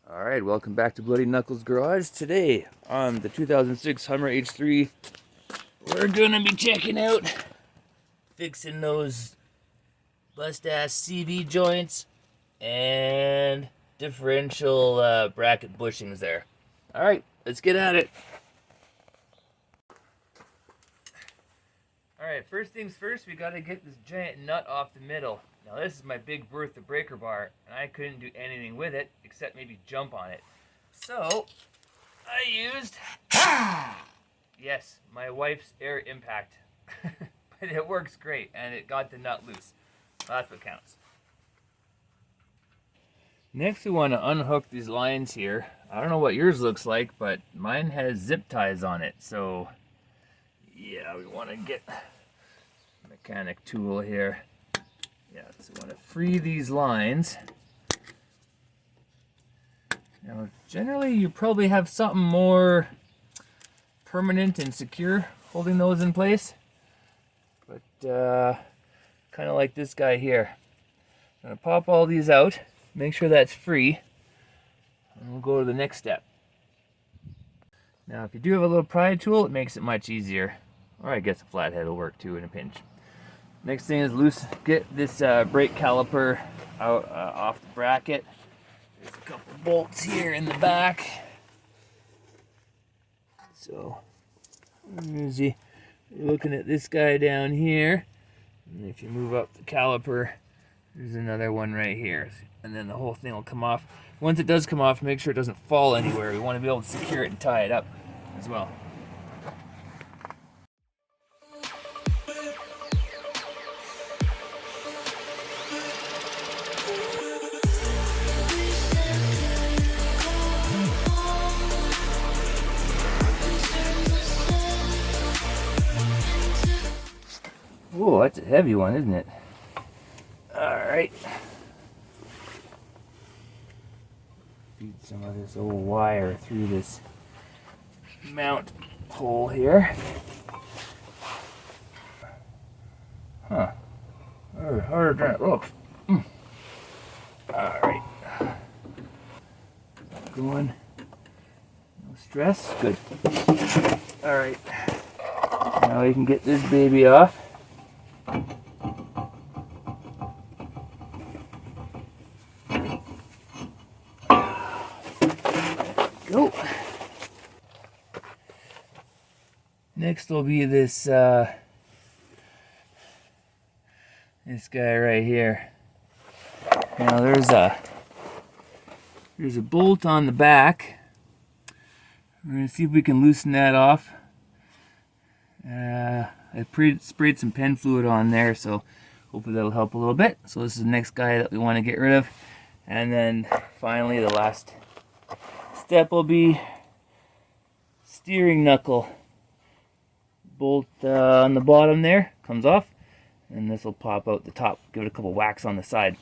Alright, welcome back to Bloody Knuckles Garage. Today, on the 2006 Hummer H3, we're gonna be checking out fixing those bust-ass CV joints and differential bracket bushings there. Alright, let's get at it. Alright, first things first, we gotta get this giant nut off the middle. Now this is my Big Bertha breaker bar, and I couldn't do anything with it except maybe jump on it. So, I used, yes, my wife's air impact. But it works great, and it got the nut loose. That's what counts. Next we want to unhook these lines here. I don't know what yours looks like, but mine has zip ties on it. So, yeah, we want to get a mechanic tool here. Yeah, so we want to free these lines. Now, generally, you probably have something more permanent and secure holding those in place. But, kind of like this guy here. I'm going to pop all these out, make sure that's free, and we'll go to the next step. Now, if you do have a little pry tool, it makes it much easier. Or I guess a flathead will work too in a pinch. Next thing is get this brake caliper out off the bracket. There's a couple bolts here in the back. So, you're looking at this guy down here. And if you move up the caliper, there's another one right here. And then the whole thing will come off. Once it does come off, make sure it doesn't fall anywhere. We want to be able to secure it and tie it up as well. Oh, that's a heavy one, isn't it? Alright. Feed some of this old wire through this mount hole here. Huh. Harder than it looks. Alright. Going. No stress. Good. Alright. Now we can get this baby off. Go. Next will be this this guy right here. Now there's a bolt on the back. We're gonna see if we can loosen that off. I sprayed some pen fluid on there, so hopefully that'll help a little bit. So this is the next guy that we want to get rid of. And then finally the last step will be steering knuckle. Bolt on the bottom there comes off, and this will pop out the top. Give it a couple whacks on the side.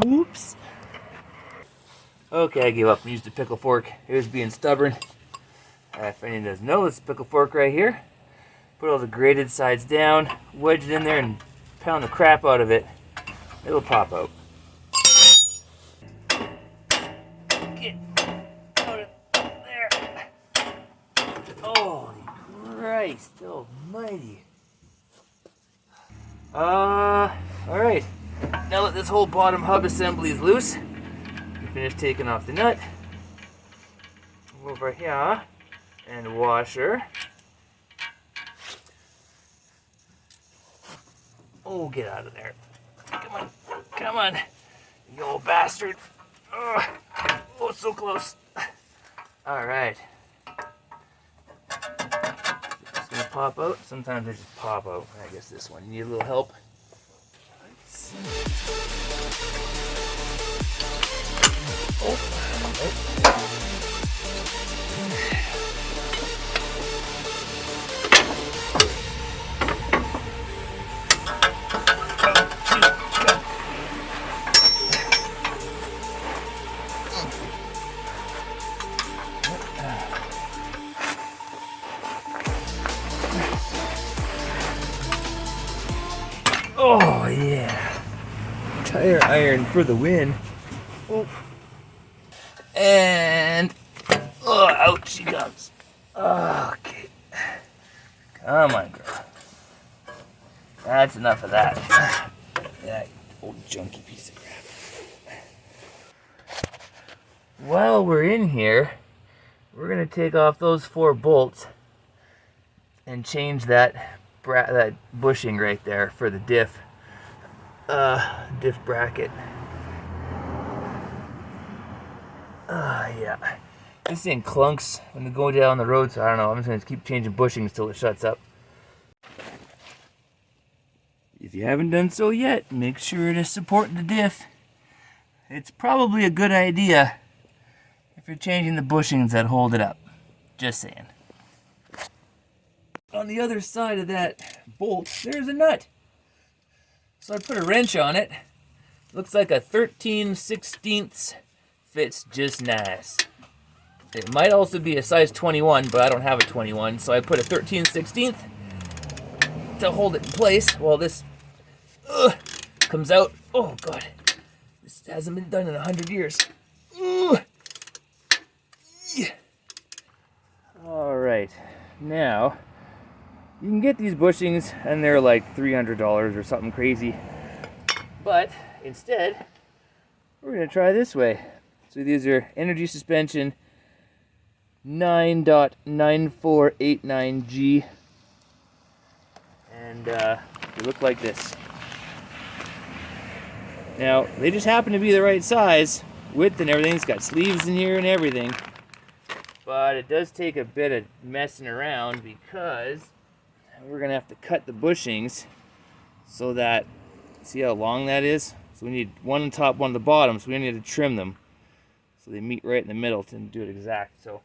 Oops. Okay, I gave up and used the pickle fork. It was being stubborn. If anyone doesn't know, this pickle fork right here. Put all the grated sides down, wedge it in there, and pound the crap out of it. It'll pop out. Get out of there. Holy Christ almighty. Alright. Now that this whole bottom hub assembly is loose, we finish taking off the nut. Over here, and washer. Oh, get out of there. Come on, come on, you old bastard. Oh, so close. All right. It's gonna pop out. Sometimes they just pop out. I guess this one, you need a little help. Let's see. Oh. Oh yeah, tire iron for the win. Oh. And oh, out she comes. Okay, come on, girl. That's enough of that. That old junky piece of crap. While we're in here, we're gonna take off those 4 bolts and change that bushing right there for the diff bracket. Yeah, this thing clunks when you go down the road, so I don't know, I'm just gonna keep changing bushings till it shuts up. If you haven't done so yet, make sure to support the diff. It's probably a good idea if you're changing the bushings that hold it up. Just saying. On the other side of that bolt, there's a nut. So I put a wrench on it. Looks like a 13/16. Fits just nice. It might also be a size 21, but I don't have a 21, so I put a 13/16 to hold it in place while this comes out. Oh god, this hasn't been done in 100 years. All right, now you can get these bushings and they're like $300 or something crazy, but instead we're gonna try this way. So these are energy suspension 9.9489G, and they look like this. Now they just happen to be the right size, width and everything. It's got sleeves in here and everything, but it does take a bit of messing around because we're gonna have to cut the bushings so that, see how long that is? So we need one on top, one on the bottom, so we need to trim them so they meet right in the middle to do it exact. So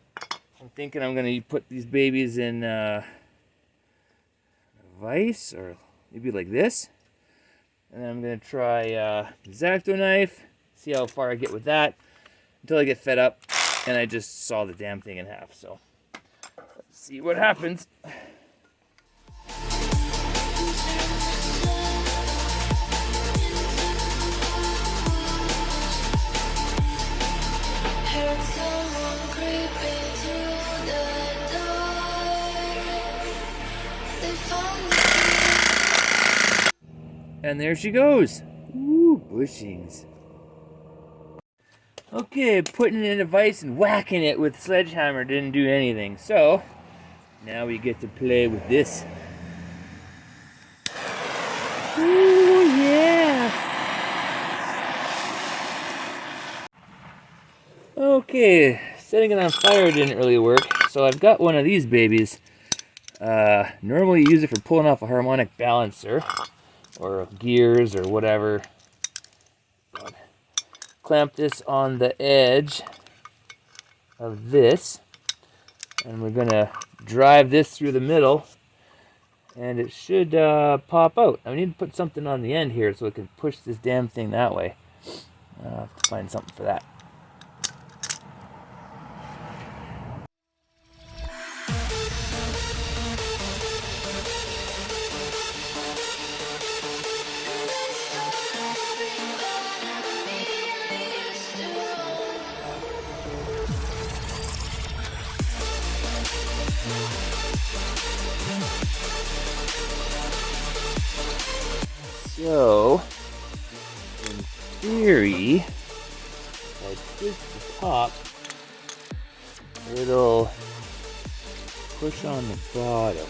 I'm thinking I'm gonna put these babies in a vise, or maybe like this, and then I'm gonna try the X-Acto knife, see how far I get with that until I get fed up and I just saw the damn thing in half. So let's see what happens. And there she goes. Ooh, bushings. Okay, putting it in a vise and whacking it with sledgehammer didn't do anything. So, now we get to play with this. Ooh, yeah. Okay, setting it on fire didn't really work. So I've got one of these babies. Normally you use it for pulling off a harmonic balancer or gears or whatever. Clamp this on the edge of this, and we're gonna drive this through the middle, and it should pop out. I need to put something on the end here so it can push this damn thing that way. I'll have to find something for that. So, in theory, if I twist the top, it'll push on the bottom.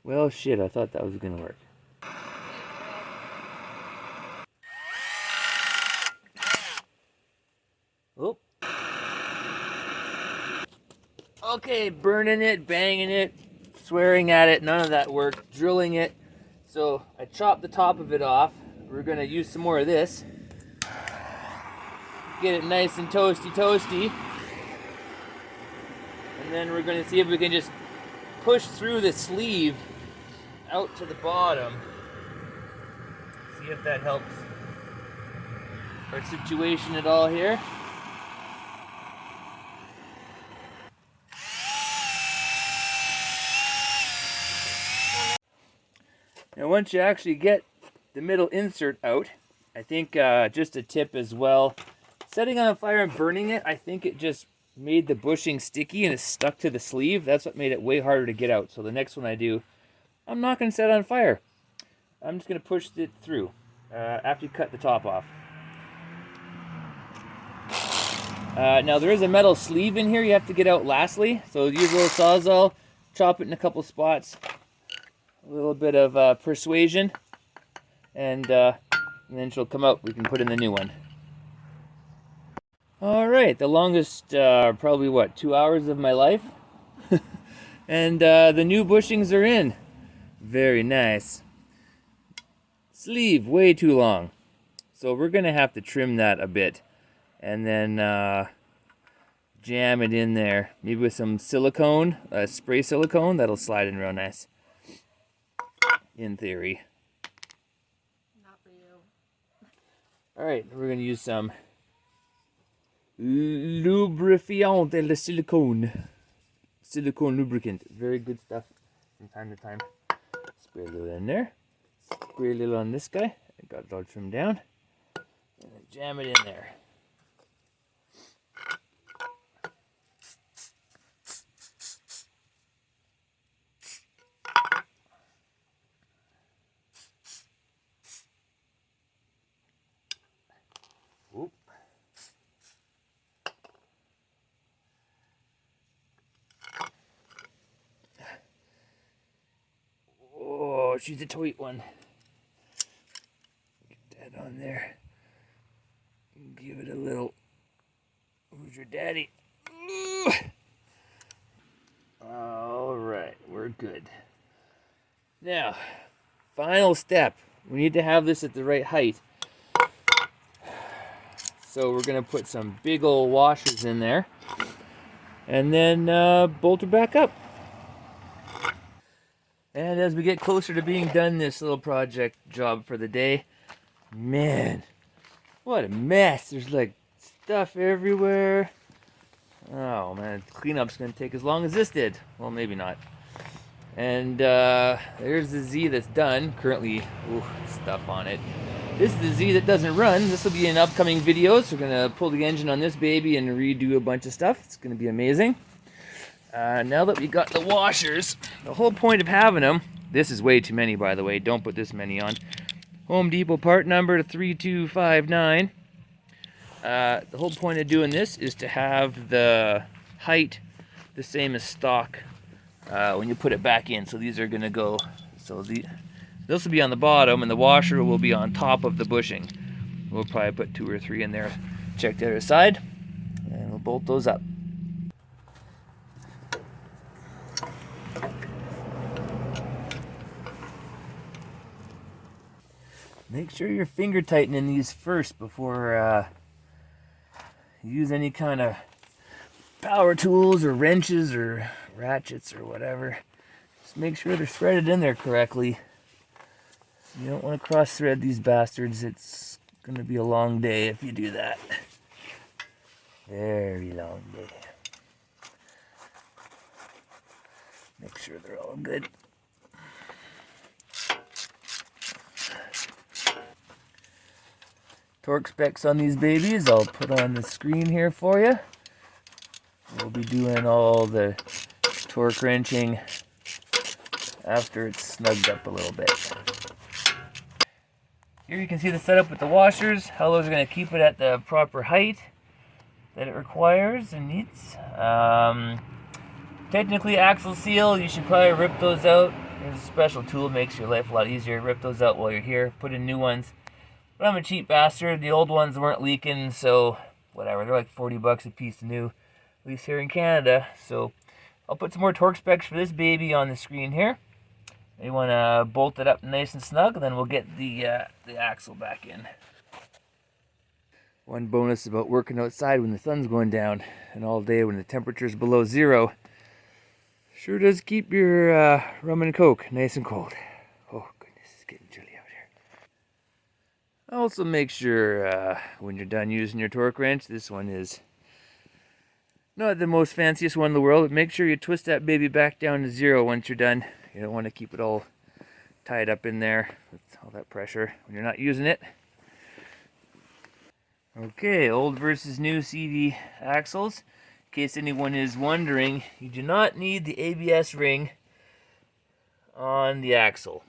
Well, shit, I thought that was gonna work. Oh. Okay, burning it, banging it, swearing at it, none of that worked. Drilling it. So I chopped the top of it off. We're gonna use some more of this. Get it nice and toasty. And then we're gonna see if we can just push through the sleeve out to the bottom. See if that helps our situation at all here. Now once you actually get the middle insert out, I think just a tip as well, setting on fire and burning it, I think it just made the bushing sticky and it stuck to the sleeve. That's what made it way harder to get out. So the next one I do, I'm not going to set it on fire. I'm just going to push it through after you cut the top off. Now there is a metal sleeve in here you have to get out lastly. So use a little Sawzall, chop it in a couple spots. A little bit of persuasion, and then she'll come out. We can put in the new one. All right, the longest, probably what, 2 hours of my life, and the new bushings are in. Very nice. Sleeve way too long, so we're gonna have to trim that a bit, and then jam it in there. Maybe with some silicone, spray silicone. That'll slide in real nice. In theory. Not for you. Alright, we're going to use some lubrifiant de silicone. Silicone lubricant. Very good stuff from time to time. Spray a little in there. Spray a little on this guy. I got it all trimmed down. And then jam it in there. Oop. Oh, she's a tweet one. Get that on there. Give it a little. Who's your daddy? All right, we're good. Now, final step. We need to have this at the right height. So we're going to put some big old washers in there. And then bolt her back up. And as we get closer to being done this little project job for the day, man, what a mess. There's like stuff everywhere. Oh man, cleanup's going to take as long as this did. Well, maybe not. And there's the Z that's done. Currently, stuff on it. This is the Z that doesn't run. This will be in upcoming videos. We're going to pull the engine on this baby and redo a bunch of stuff. It's going to be amazing. Now that we got the washers, the whole point of having them, this is way too many by the way, don't put this many on. Home Depot part number 3259. The whole point of doing this is to have the height the same as stock when you put it back in. So these are going to go, so this will be on the bottom and the washer will be on top of the bushing. We'll probably put 2 or 3 in there. Check the other side and we'll bolt those up. Make sure you're finger tightening these first before you use any kind of power tools or wrenches or ratchets or whatever. Just make sure they're threaded in there correctly. You don't want to cross thread these bastards. It's going to be a long day if you do that. Very long day. Make sure they're all good. Torque specs on these babies I'll put on the screen here for you. We'll be doing all the torque wrenching after it's snugged up a little bit. Here you can see the setup with the washers, how those are going to keep it at the proper height that it requires and needs. Technically axle seal, you should probably rip those out There's a special tool, makes your life a lot easier. Rip those out while you're here, put in new ones. But I'm a cheap bastard. The old ones weren't leaking, so whatever. They're like 40 bucks a piece new, at least here in Canada. So I'll put some more torque specs for this baby on the screen here. You want to bolt it up nice and snug, and then we'll get the axle back in. One bonus about working outside when the sun's going down and all day when the temperature's below zero, sure does keep your rum and coke nice and cold. Oh goodness, it's getting chilly out here. Also make sure when you're done using your torque wrench, this one is not the most fanciest one in the world, but make sure you twist that baby back down to zero once you're done. You don't want to keep it all tied up in there with all that pressure when you're not using it. Okay, old versus new CV axles. In case anyone is wondering, you do not need the ABS ring on the axle.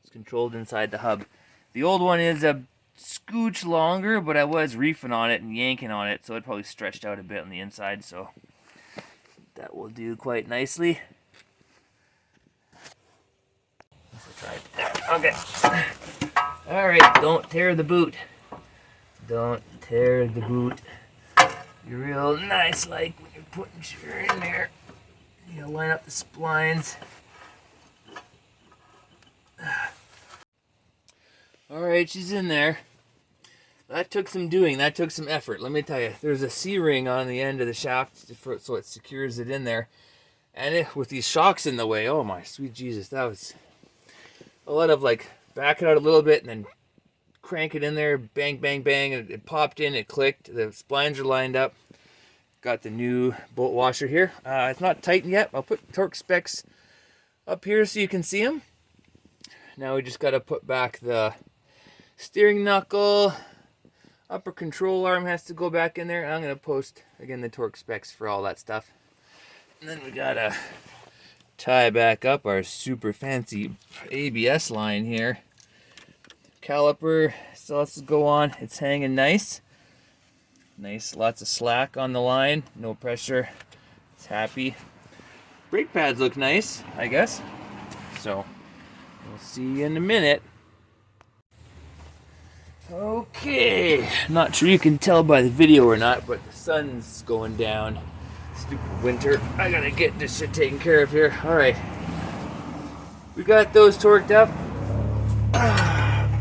It's controlled inside the hub. The old one is a scooch longer, but I was reefing on it and yanking on it, so it probably stretched out a bit on the inside, so that will do quite nicely. Let's try it. Okay. Alright, don't tear the boot. Don't tear the boot. You're real nice, like when you're putting sugar in there. You line up the splines. Alright, she's in there. That took some doing, that took some effort. Let me tell you, there's a C-ring on the end of the shaft so it secures it in there. And with these shocks in the way, oh my sweet Jesus, that was a lot of like back it out a little bit and then crank it in there, bang, bang, bang, and it popped in, it clicked, the splines are lined up. Got the new bolt washer here. It's not tightened yet. I'll put torque specs up here so you can see them. Now we just got to put back the steering knuckle. Upper control arm has to go back in there. I'm going to post, again, the torque specs for all that stuff. And then we got to tie back up our super fancy ABS line here. Caliper still has to go on. It's hanging nice. Nice, lots of slack on the line. No pressure. It's happy. Brake pads look nice, I guess. So, we'll see you in a minute. Okay, not sure you can tell by the video or not, but the sun's going down. Stupid winter. I gotta get this shit taken care of here. Alright. We got those torqued up.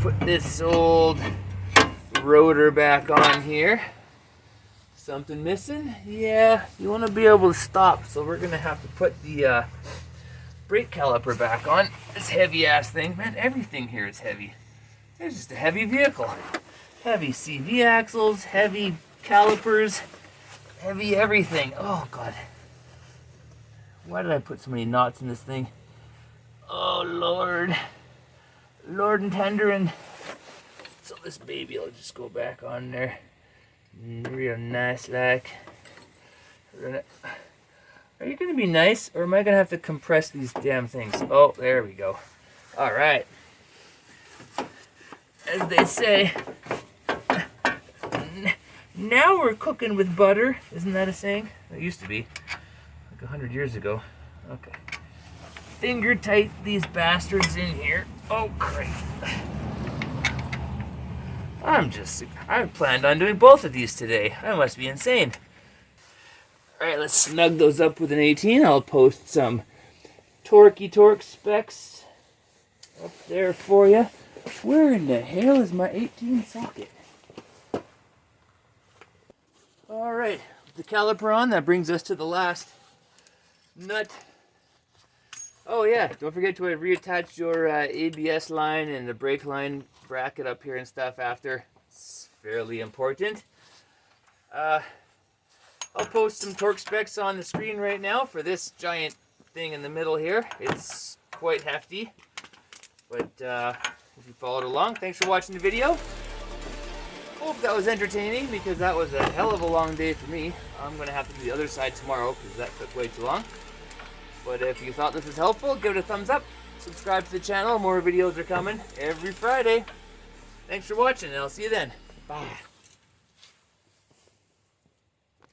Put this old rotor back on here. Something missing? Yeah, you want to be able to stop, so we're gonna have to put the brake caliper back on. This heavy ass thing, man, everything here is heavy. It's just a heavy vehicle. Heavy CV axles, heavy calipers, heavy everything. Oh god. Why did I put so many knots in this thing? Oh lord. Lord and tender, and so this baby will just go back on there. Real nice like. Are you gonna be nice, or am I gonna have to compress these damn things? Oh, there we go. Alright. As they say, now we're cooking with butter. Isn't that a saying? It used to be. Like 100 years ago. Okay. Finger tight these bastards in here. Oh, great. I planned on doing both of these today. I must be insane. Alright, let's snug those up with an 18. I'll post some torque specs up there for you. Where in the hell is my 18 socket? Alright, the caliper on, that brings us to the last nut. Oh yeah, don't forget to reattach your ABS line and the brake line bracket up here and stuff after. It's fairly important. I'll post some torque specs on the screen right now for this giant thing in the middle here. It's quite hefty, but if you followed along, thanks for watching the video. Hope that was entertaining, because that was a hell of a long day for me. I'm going to have to do the other side tomorrow because that took way too long. But if you thought this was helpful, give it a thumbs up. Subscribe to the channel. More videos are coming every Friday. Thanks for watching, and I'll see you then. Bye.